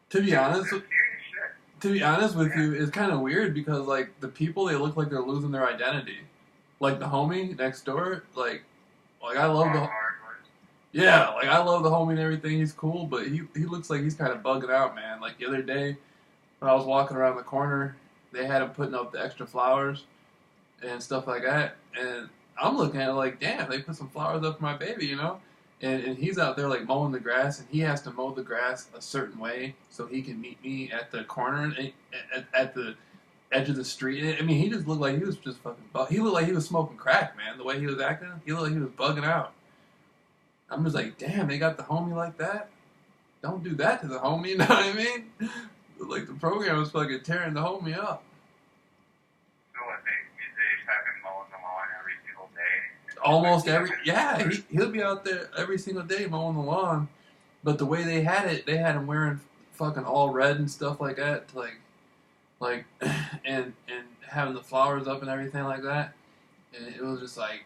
to be honest with you, it's kind of weird because like the people, they look like they're losing their identity. Like the homie next door, like I love I love the homie and everything. He's cool, but he looks like he's kind of bugging out, man. Like the other day when I was walking around the corner, they had him putting up the extra flowers and stuff like that, and I'm looking at it like, damn, they put some flowers up for my baby, you know? And he's out there like mowing the grass, and he has to mow the grass a certain way so he can meet me at the corner, at the edge of the street. I mean, he just looked like he was just fucking he looked like he was smoking crack, man. The way he was acting, he looked like he was bugging out. I'm just like, damn, they got the homie like that? Don't do that to the homie, you know what I mean? Like the program was fucking tearing the homie up. So what, they just have him mowing the lawn every single day? Almost he'll be out there every single day mowing the lawn. But the way they had him wearing fucking all red and stuff like that, to like, and having the flowers up and everything like that. And it was just like,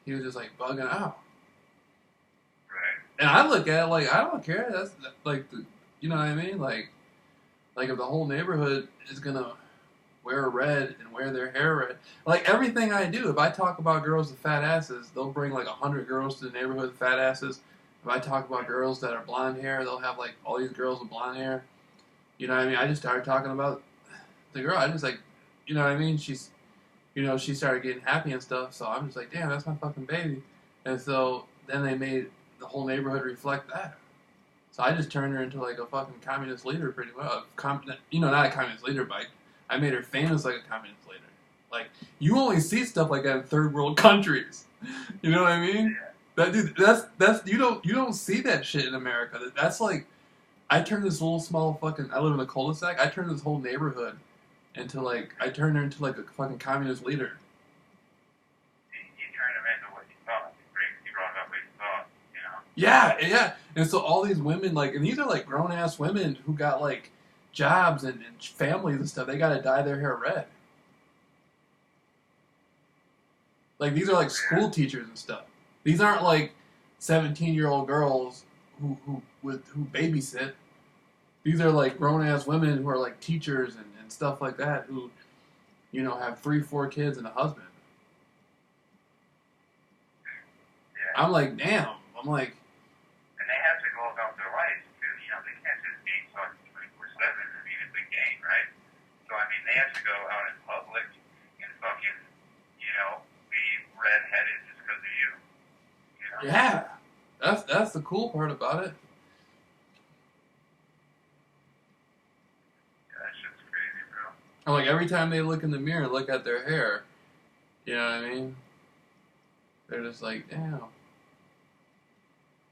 he was just like bugging out. Right. And I look at it like, I don't care. That's like, you know what I mean? Like if the whole neighborhood is gonna wear red and wear their hair red. Like everything I do, if I talk about girls with fat asses, they'll bring like 100 girls to the neighborhood with fat asses. If I talk about girls that are blonde hair, they'll have like all these girls with blonde hair. You know what I mean? I just started talking about the girl. I just like, you know what I mean? She's, you know, she started getting happy and stuff. So I'm just like, damn, that's my fucking baby. And so then they made the whole neighborhood reflect that. So I just turned her into like a fucking communist leader pretty well. You know, not a communist leader, but I made her famous like a communist leader. Like, you only see stuff like that in third world countries. You know what I mean? That dude, that's you don't see that shit in America. That's like, I turned this little small fucking, I live in a cul-de-sac. I turned this whole neighborhood into like, I turned her into like a fucking communist leader. You turned him into what you thought. You brought up what you thought, you know? Yeah. And so all these women, like, and these are like grown ass women who got like jobs and families and stuff. They gotta dye their hair red. Like, these are like school teachers and stuff. These aren't like 17-year-old girls who babysit. These are like grown ass women who are like teachers and stuff like that, who, you know, have 3-4 kids and a husband. Yeah. I'm like, damn. I'm like, and they have to go about their lives too. You know, they can't just be fucking 24/7. I mean, it's a game, right? So I mean, they have to go out in public and fucking, you know, be redheaded just because of you. You know? Yeah, that's the cool part about it. Yeah, that shit's crazy, bro. I'm like, every time they look in the mirror and look at their hair, you know what I mean? They're just like, damn.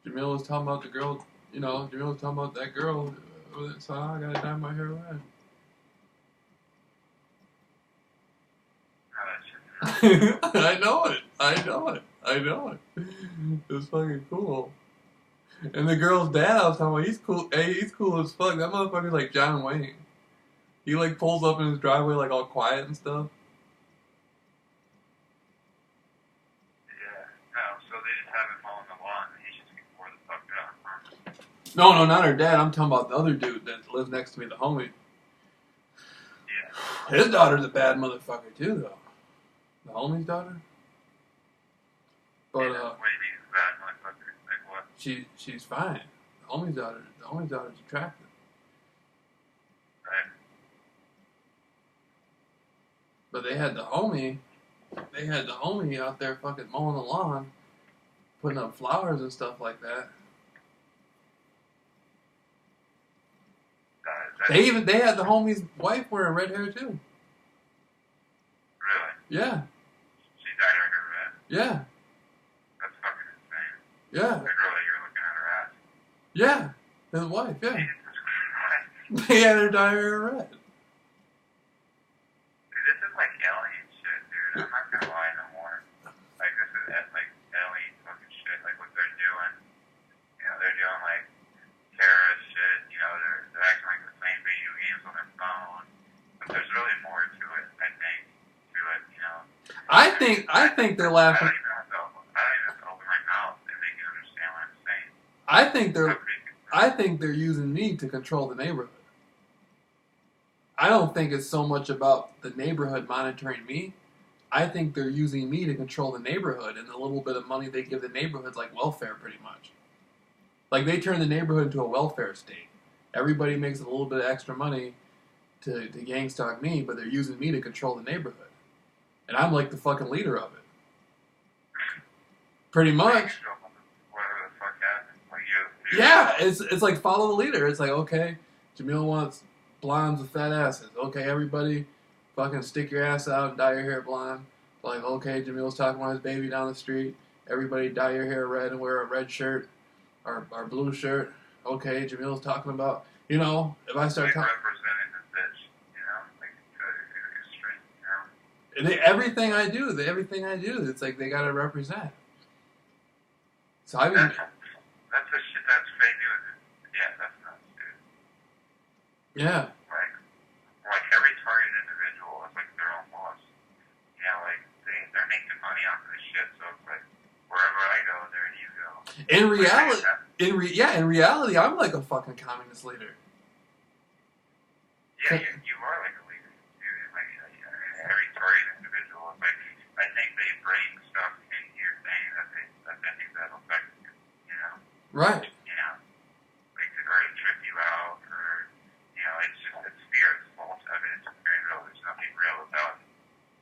Jameel was talking about the girl, you know, Jameel was talking about that girl, so I gotta dye my hair red. I know it. It's fucking cool. And the girl's dad, I was talking about, he's cool. Hey, he's cool as fuck. That motherfucker's like John Wayne. He like pulls up in his driveway like all quiet and stuff. Yeah. No, so they just have him mowing the lawn and he's just getting bored the fuck out. Huh? No, not her dad. I'm talking about the other dude that lives next to me, the homie. Yeah. His daughter's a bad motherfucker too, though. The homie's daughter. But what do you mean bad motherfucker? Like what? she's fine. The homie's daughter's attractive. Right. But they had the homie out there fucking mowing the lawn, putting up flowers and stuff like that. They had the homie's wife wearing red hair too. Really? Yeah. She dyed her hair red. Yeah. That's fucking insane. Yeah. The girl that you're looking at her ass. Yeah. His wife, yeah. Jesus Christ. They had her dye her hair red. Dude, this is like alien shit, dude. I'm not gonna lie no more. Like, this is like alien fucking shit. Like, what they're doing. You know, they're doing like terrorist shit. You know, they're acting like they're playing video games on their phone. But there's really more to it, I think. To it, you know. I think they're laughing. I don't even have to open my mouth and they can understand what I'm saying. I think they're using me to control the neighborhood. I don't think it's so much about the neighborhood monitoring me. I think they're using me to control the neighborhood, and the little bit of money they give the neighborhood's like welfare, pretty much. Like, they turn the neighborhood into a welfare state. Everybody makes a little bit of extra money to gang stalk me, but they're using me to control the neighborhood. And I'm like the fucking leader of it. Pretty much. Whatever the fuck happened. Like, you Yeah, it's like follow the leader. It's like, okay, Jameel wants blondes with fat asses. Okay, everybody fucking stick your ass out and dye your hair blonde. Like, okay, Jameel's talking about his baby down the street. Everybody dye your hair red and wear a red shirt or blue shirt. Okay, Jameel's talking about, you know, if I start talking... representing the bitch, you know? Like, to extreme, you know? Everything I do, it's like they gotta represent. So I mean... That's the shit that's fake news. Yeah, that's nuts, dude. Yeah. Like every targeted individual is like their own boss. You know, like they're making money off of this shit, so it's like wherever I go, there you go. In reality, I'm like a fucking communist leader. Yeah, you are like a leader, dude. Like every targeted individual is like, I think they bring stuff into your thing that they think that'll affect you. You know. Right. You know, like to trip you out, or you know, it's fear. It's false evidence. It's very real. There's nothing real about it.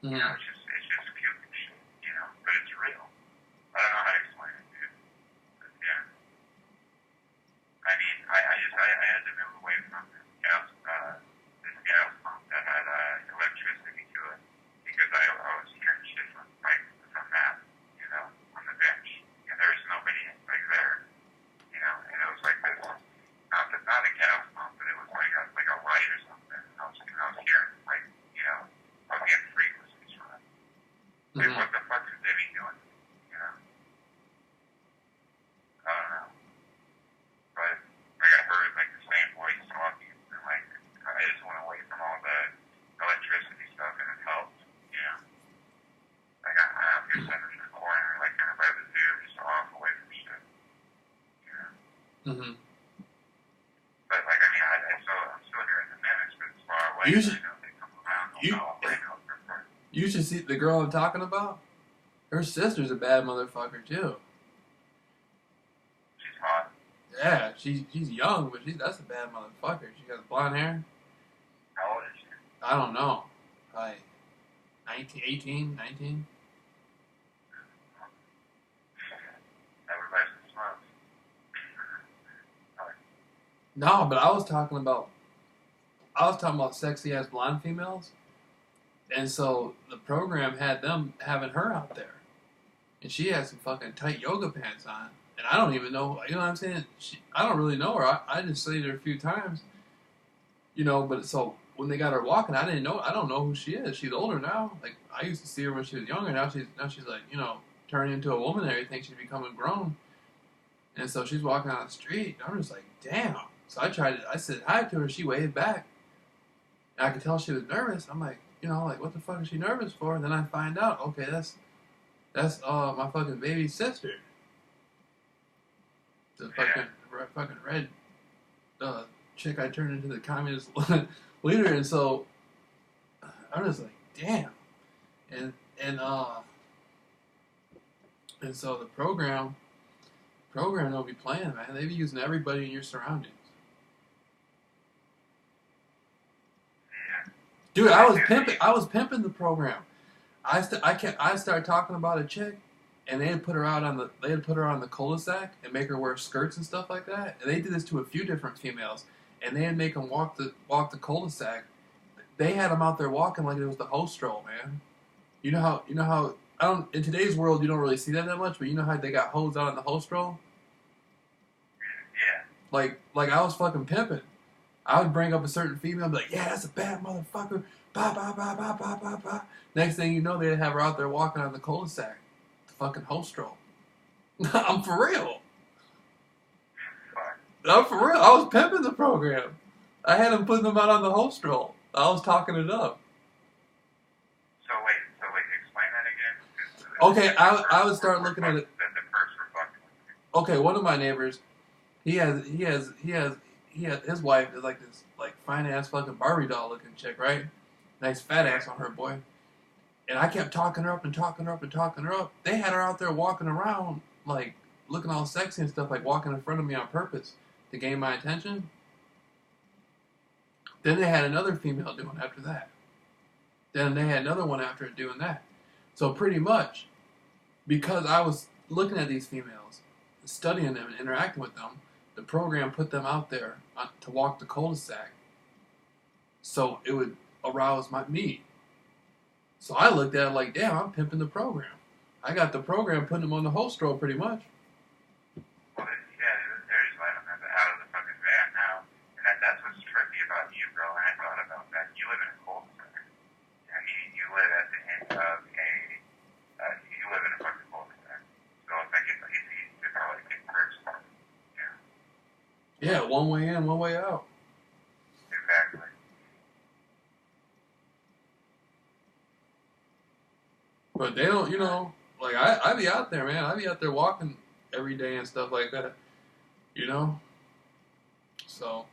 Mm-hmm. You know, it's just cute and shit. You know, but it's real. I don't know how to explain it, dude. But yeah. I mean, I had to move away from this gas pump that had electricity to it because I was hearing shit from Matt, you know, on the bench, and there was nobody like there, you know, and it was like this, not a gas pump, but it was like a light or something. And I was hearing like, you know, I was getting frequencies from it. Like, what the fuck is Debbie doing? You know, I don't know, but I got heard like the same voice talking, and like I just went away from all the electricity stuff, and it helped, you know. Like I'm just sitting in the corner, like kind of by the zoo, just off away from shit, you know. Mm-hmm. But like I mean, I'm still hearing the minutes, but it's far away. You should, you know, they come around. You should see the girl I'm talking about. Her sister's a bad motherfucker too. She's hot. Yeah, she's young, but that's a bad motherfucker. She got blonde hair. How old is she? I don't know. Like 19, 18, 19. Everybody's in smoke. No, but I was talking about sexy ass blonde females, and so the program had them having her out there, and she had some fucking tight yoga pants on, and I don't even know, you know what I'm saying? I don't really know her. I just seen her a few times, you know. But so when they got her walking, I don't know who she is. She's older now. Like I used to see her when she was younger. Now she's like, you know, turning into a woman and everything. She's becoming grown, and so she's walking on the street. And I'm just like, damn. So I said hi to her. She waved back. And I could tell she was nervous. I'm like, you know, like, what the fuck is she nervous for? And then I find out, okay, that's my fucking baby sister. The fucking red chick I turned into the communist leader. And so I'm just like, damn. And so the program Program don't be playing, man. They be using everybody in your surroundings. Yeah. Dude, I was pimping the program. I started talking about a chick, and they had put her on the cul-de-sac and make her wear skirts and stuff like that. And they did this to a few different females, and they'd make them walk the cul-de-sac. They had them out there walking like it was the host stroll, man. You know how I don't, in today's world you don't really see that much, but you know how they got hoes out on the host stroll? Yeah. Like I was fucking pimping. I would bring up a certain female and be like, yeah, that's a bad motherfucker. Ba ba ba ba ba ba ba. Next thing you know, they'd have her out there walking on the cul-de-sac. The fucking host stroll. I'm for real. I'm for real. I was pimping the program. I had them putting them out on the host roll. I was talking it up. So wait, explain that again. Okay, I would start looking at it. Okay, one of my neighbors, he has his wife is like this like fine ass fucking Barbie doll looking chick, right? Nice fat ass on her, boy. And I kept talking her up and talking her up and talking her up. They had her out there walking around like looking all sexy and stuff, like walking in front of me on purpose to gain my attention. Then they had another female doing after that. Then they had another one after doing that. So pretty much, because I was looking at these females, studying them and interacting with them, the program put them out there to walk the cul-de-sac so it would arouse me. So I looked at it like, damn, I'm pimping the program. I got the program putting them on the host roll pretty much. Well, yeah, they're just letting them out of the fucking van now. And that's what's tricky about you, bro. And I thought about that. You live in a cul-de-sac. I mean, you live at the end of you live in a fucking cul-de-sac. So it's like it's easy to probably get first. Yeah, one way in, one way out. Exactly. But they don't, like I be out there, man. I be out there walking every day and stuff like that, So.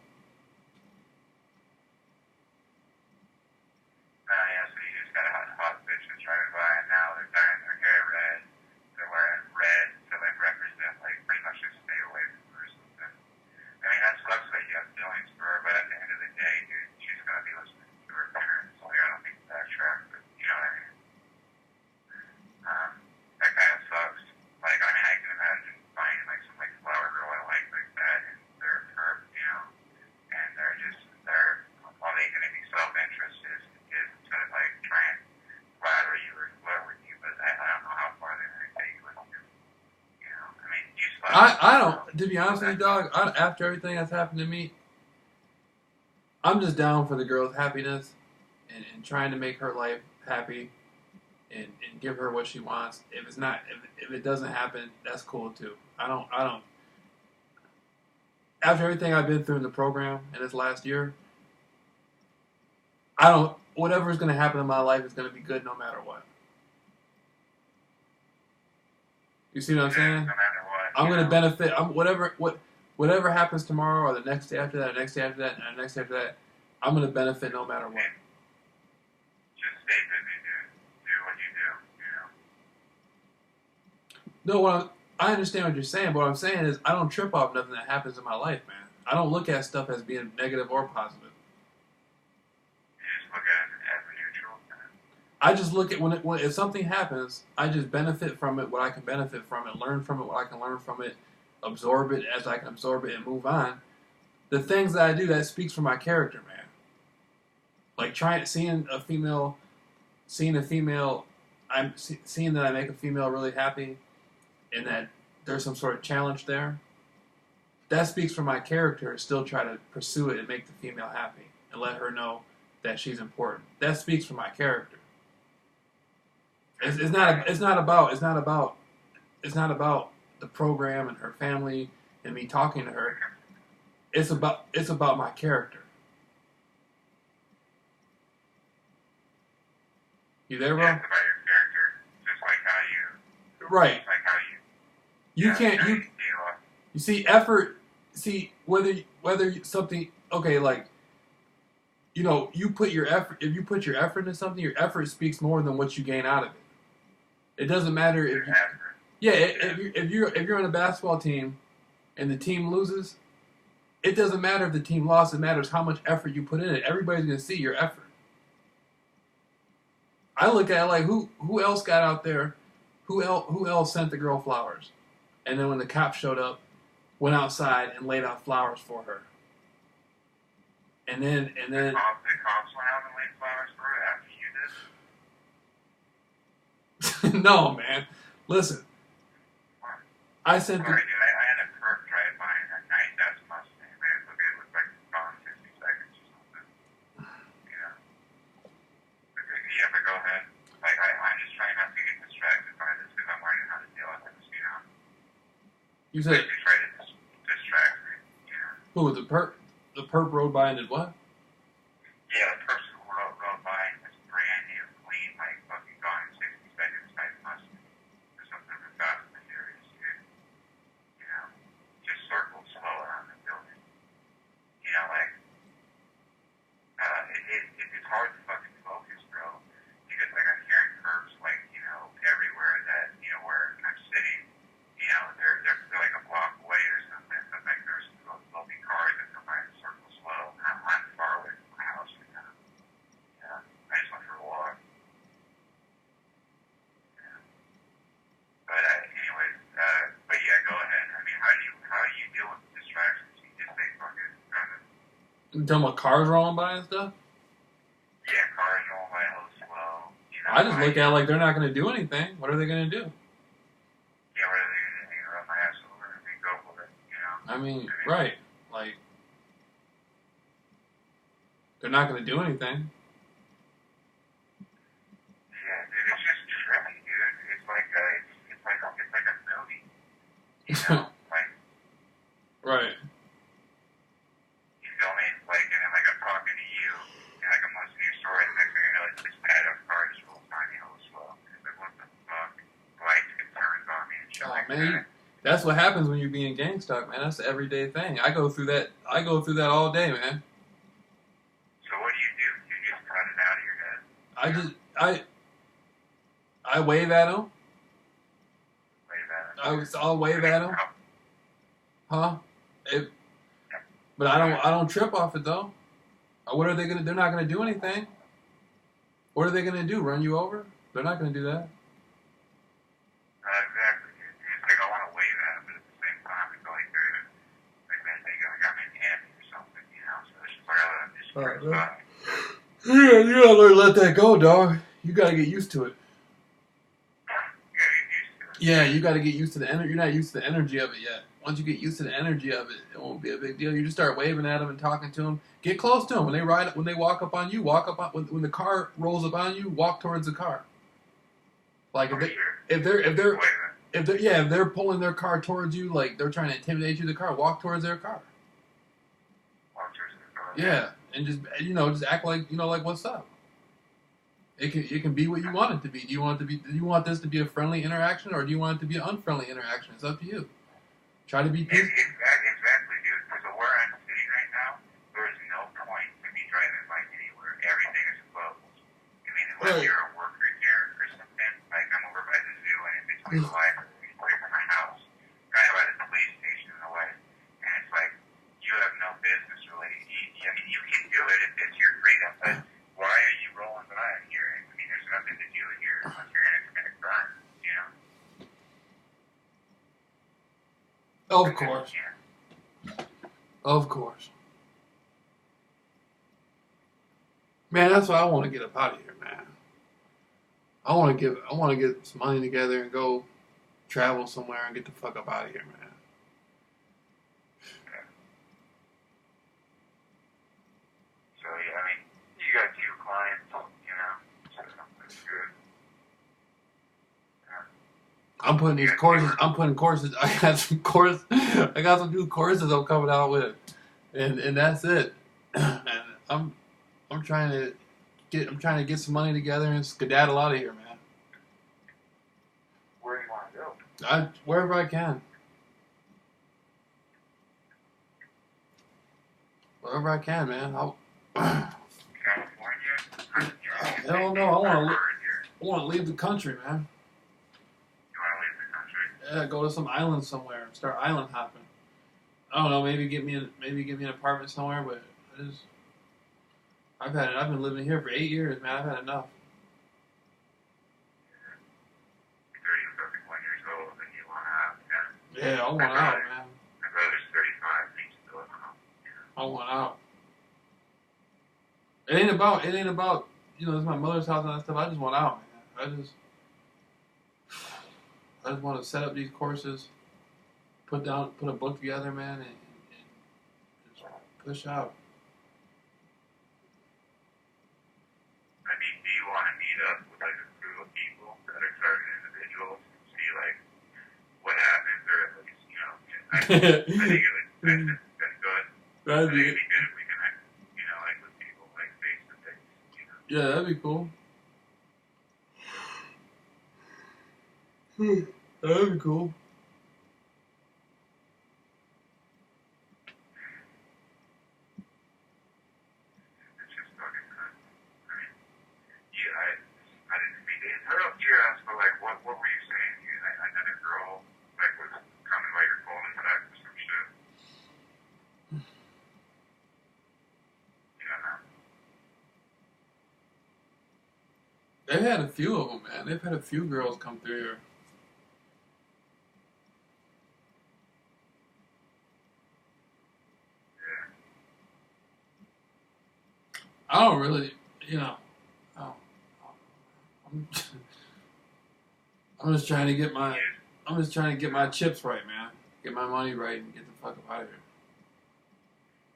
Yeah, so you just got hot bitches driving by, and now they're dyeing their hair red. They're wearing red to like represent, like pretty much just stay away from her or something. I mean, that sucks that you have feelings for her, but at the end of the day, dude, she's gonna be listening to her parents. So I don't think that's attractive. You know what I mean? That kind of sucks. Like, I mean, I can imagine finding like some like flower girl I like that, and they're her, and they're all they can be self-interest is to like try and flatter you or flirt with you, but I don't know how far they're gonna take with you. I mean, you I don't. To be honest with you, dog. After everything that's happened to me, I'm just down for the girl's happiness and trying to make her life happy. And give her what she wants. If it's not, if it doesn't happen, that's cool too. I don't. After everything I've been through in the program in this last year, whatever's going to happen in my life is going to be good no matter what. You see what I'm saying? No matter what. I'm going to benefit. Whatever happens tomorrow or the next day after that, or next day after that, and the next day after that, I'm going to benefit no matter what. Just stay busy. No, I understand what you're saying, but what I'm saying is I don't trip off nothing that happens in my life, man. I don't look at stuff as being negative or positive. You just look at it as neutral. I just look at if something happens, I just benefit from it, what I can benefit from it, learn from it, what I can learn from it, absorb it as I can absorb it, and move on. The things that I do, that speaks for my character, man. Like seeing a female, I'm seeing that I make a female really happy, and that there's some sort of challenge there, that speaks for my character to still try to pursue it and make the female happy and let her know that she's important. That speaks for my character. It's not about the program and her family and me talking to her. It's about my character. You there, bro? Yeah, it's about your character, just like how you. Right. Like how you. You can't. You see effort. See whether something. Okay, like. You put your effort. If you put your effort into something, your effort speaks more than what you gain out of it. It doesn't matter if. Yeah, if you're on a basketball team and the team loses, it doesn't matter if the team lost. It matters how much effort you put in it. Everybody's gonna see your effort. I look at it like who else got out there, who else sent the girl flowers, and then when the cops showed up, went outside and laid out flowers for her. And then The cops went out and laid flowers for her after you did? no, man. Listen, What? I sent Sorry, dude. I had a perp drive by a nice ass Mustang, man. It looked like it's gone in 50 seconds or something. You know? Yeah, but go ahead. Like, I'm just trying not to get distracted by this because I'm learning how to deal with this, you know? you said They try to distract me, you know? who was the perp? The perp rode by and did what? Yeah, the person who rode by in this brand new, clean, like, fucking gone in 60 seconds type Mustang. Or something for Fast and the Furious, dude. You know? Just circle slow around the building. You know, like, it's hard to fucking focus, bro. Because, like, I'm hearing curbs, like, you know, everywhere that, you know, where I'm sitting, you know, they're like a block away or something. But, like, there'll be cars that come by and circle slow. I'm far away from my house right now. Yeah. I just went for a walk. Yeah. But, anyways, but yeah, go ahead. I mean, how do you deal with distractions? You just say, fucking, kind of, You talking about cars rolling by and stuff? yeah, cars rolling by a little slow. You know, I just look at it like they're not going to do anything. What are they going to do? yeah, what are they going to do? Run my ass over and go for it, you know? I mean, right. Like, they're not going to do anything. Yeah, dude, it's just trippy, dude. It's like a movie, you know? Like, Right. you feel me? Like, and then, like, I'm talking to you, and, like, I'm listening to your story, and next thing you know, it's this pad of cars rolls by me hella slow. It's like, what the fuck? Lights get turned on me and shit Oh, like man, that. that's what happens when you're being gang stalked, man. That's the everyday thing. I go through that all day, man. So what do? You just cut it out of your head? I wave at them. Way better. I'll wave at them. Huh? But I don't trip off it though. What are they gonna? They're not gonna do anything. What are they gonna do? Run you over? They're not gonna do that. Exactly. It's like I want to wave at them, but at the same time, it's like they're like they got me handy or something, you know. So it's just like I let them just cruise by. Yeah, you gotta learn to let that go, dog. You gotta get used to it. You gotta get used to it. Yeah, you gotta get used to the energy. You're not used to the energy of it yet. Once you get used to the energy of it, it won't be a big deal. You just start waving at them and talking to them. Get close to them when they walk up on you. Walk up on, when the car rolls up on you. Walk towards the car. Like if they're pulling their car towards you, like they're trying to intimidate you, the car. Walk towards their car. Yeah, and just act like like what's up. It can be what you want it to be. Do you want this to be a friendly interaction, or do you want it to be an unfriendly interaction? It's up to you. Try to be peaceful. Exactly, dude. Because where I'm sitting right now, there is no point to me driving like anywhere. Everything is closed. I mean, unless you're a worker here or something, like I'm over by the zoo and in between the library, away from my house, right by the police station in the way. And it's like, you have no business really. I mean, you can do it if it's your freedom, but why are you rolling by here? I mean, there's nothing to do here unless you're going to commit a crime, you know? Of course. Of course. Man, that's why I want to get up out of here, man. I want to get some money together and go travel somewhere and get the fuck up out of here, man. So, yeah, I mean, you got 2 clients, you know, so that's good. I'm putting courses. I got some new courses I'm coming out with, and that's it. And I'm trying to get some money together and skedaddle out of here, man. Where do you want to go? Wherever I can. Wherever I can, man. California? Hell no, I want to leave the country, man. You want to leave the country? Yeah, go to some island somewhere and start island hopping. I don't know, maybe get me an apartment somewhere, but I just I've been living here for 8 years, man. I've had enough. 30 or 31 years old, and you want to have, Yeah, I want out, man. My brother's 35, and he's still at home. I want out. It ain't about this is my mother's house and that stuff. I just want out, man. I just want to set up these courses, put a book together, man, and just push out. I mean, do you want to meet up with like a group of people that are target individuals and see like what happens, or at least I think it would that's good. That'd I think be it'd be good if we can like with people like face to face. yeah, that'd be cool. That'd be cool. It's just fucking good. I mean, I didn't mean to interrupt your ass, but like, what were you saying? I met a girl like was coming by your phone and back or some shit. Yeah. They've had a few of them, man. They've had a few girls come through here. I don't really, I don't- I'm, I'm just trying to get my chips right, man. Get my money right and get the fuck up out of here.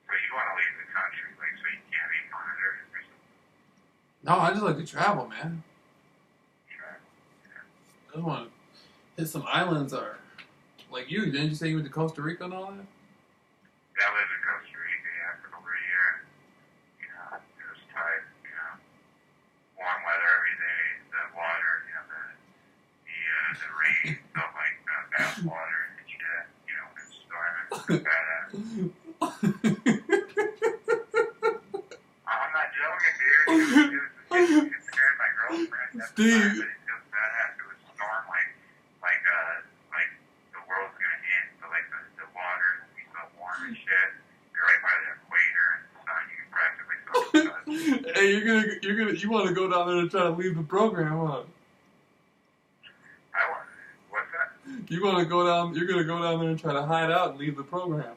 So you want to leave the country, like, so you can't be monitored or something? No, I just like to travel, man. Sure. I just want to hit some islands or like you. Didn't you say you went to Costa Rica and all that? Yeah, I lived in Costa Rica, for over a year. It was tight, warm weather every day, the water, the rain felt like bath water and shit, when it's storming, it's badass. I'm not joking, dude. It scared my girlfriend at the time, but it feels badass. It was storm like the world's gonna end, but like the water, we felt warm and shit. You're right by the equator and the sun, you can practically feel the sun. Hey, you want to go down there and try to leave the program, huh? What's that? You're gonna go down there and try to hide out and leave the program.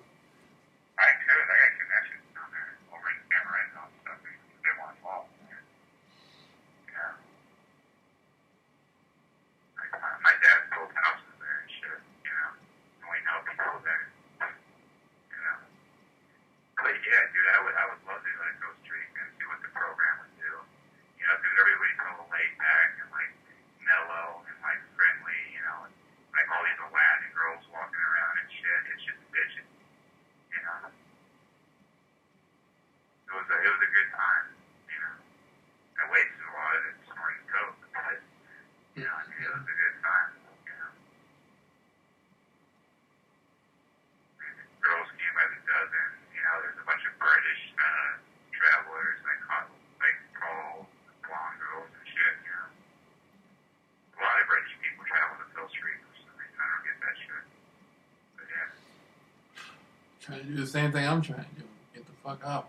I could. I got connections down there over in Amaretto and stuff. They want to fall. Yeah. My dad sold houses there and shit, and we know people there. But yeah, dude, I would love to go to Costa Rica and see what the program would do. Because everybody's so laid back and like mellow and like friendly, and like all these Latin girls walking around and shit. It's just bitching, It was a good time, I wasted a lot of it snorting coke, but it was a good time, Girls came by the dozen, there's a bunch of British travelers, like tall, blonde girls and shit, A lot of British people travel to Costa Rica for some reason. I don't get that shit. But yeah. Trying to do the same thing I'm trying to do. Get the fuck out.